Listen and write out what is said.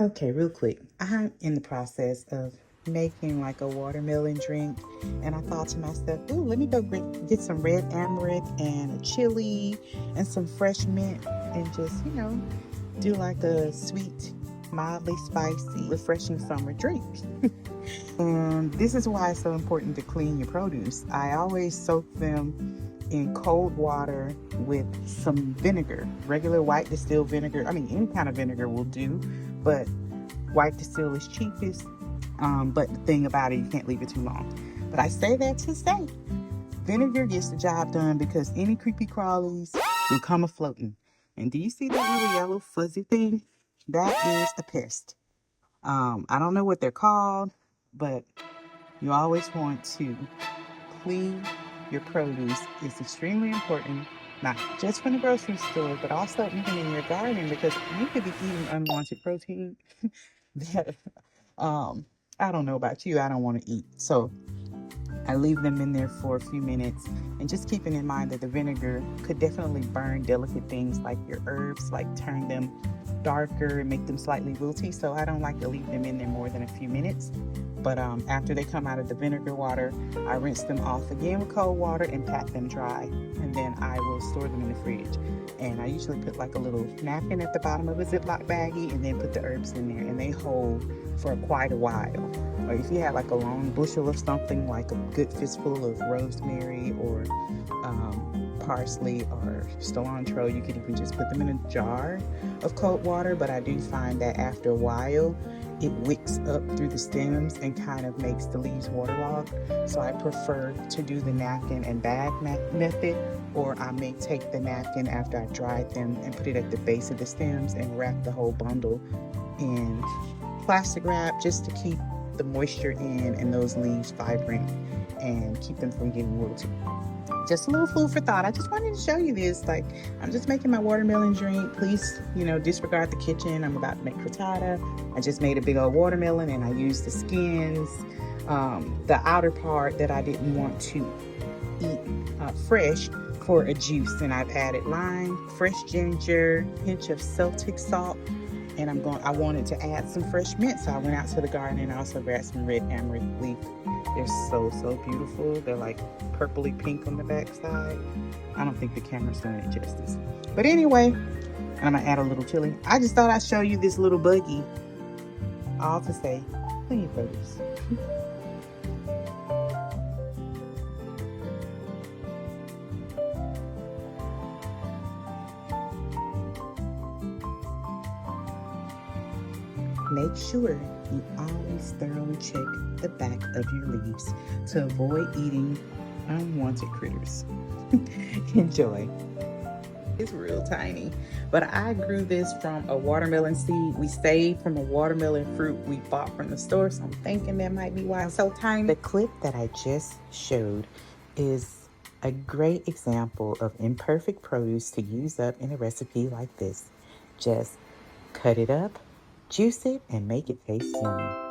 Okay, real quick. I'm in the process of making like a watermelon drink, and I thought to myself, ooh, let me go get some red amaret and a chili and some fresh mint and just, do like a sweet, mildly spicy, refreshing summer drink. And this is why it's so important to clean your produce. I always soak them in cold water with some vinegar, regular white distilled vinegar. I mean, any kind of vinegar will do, but white distill is cheapest. But the thing about it, you can't leave it too long. But I say that to say, vinegar gets the job done because any creepy crawlies will come a-floating. And do you see that little yellow fuzzy thing? That is a pest. I don't know what they're called, but you always want to clean your produce. It's extremely important, not just from the grocery store, but also even in your garden, because you could be eating unwanted protein that I don't know about you, I don't want to eat. So I leave them in there for a few minutes, and just keeping in mind that the vinegar could definitely burn delicate things like your herbs, like turn them darker and make them slightly wilty. So I don't like to leave them in there more than a few minutes. But after they come out of the vinegar water, I rinse them off again with cold water and pat them dry. And then I will store them in the fridge. And I usually put like a little napkin at the bottom of a Ziploc baggie and then put the herbs in there, and they hold for quite a while. Or if you have like a long bushel of something, like a good fistful of rosemary or parsley or cilantro, you could even just put them in a jar of cold water. But I do find that after a while, it wicks up through the stems and kind of makes the leaves waterlogged. So I prefer to do the napkin and bag method, or I may take the napkin after I dried them and put it at the base of the stems and wrap the whole bundle in plastic wrap just to keep the moisture in and those leaves vibrant and keep them from getting wilted. Just a little food for thought. I just wanted to show you this. Like, I'm just making my watermelon drink. Please, disregard the kitchen. I'm about to make frittata. I just made a big old watermelon and I used the skins, the outer part that I didn't want to eat fresh, for a juice. And I've added lime, fresh ginger, pinch of Celtic salt, and I wanted to add some fresh mint, so I went out to the garden and also grabbed some red amaret leaf. They're so beautiful. They're like purpley pink on the backside. I don't think the camera's doing it justice. But anyway, I'm gonna add a little chili. I just thought I'd show you this little buggy. All to say, clean your produce. Make sure you always thoroughly check the back of your leaves to avoid eating unwanted critters. Enjoy. It's real tiny, but I grew this from a watermelon seed we saved from a watermelon fruit we bought from the store, so I'm thinking that might be why it's so tiny. The clip that I just showed is a great example of imperfect produce to use up in a recipe like this. Just cut it up, juice it, and make it taste yummy.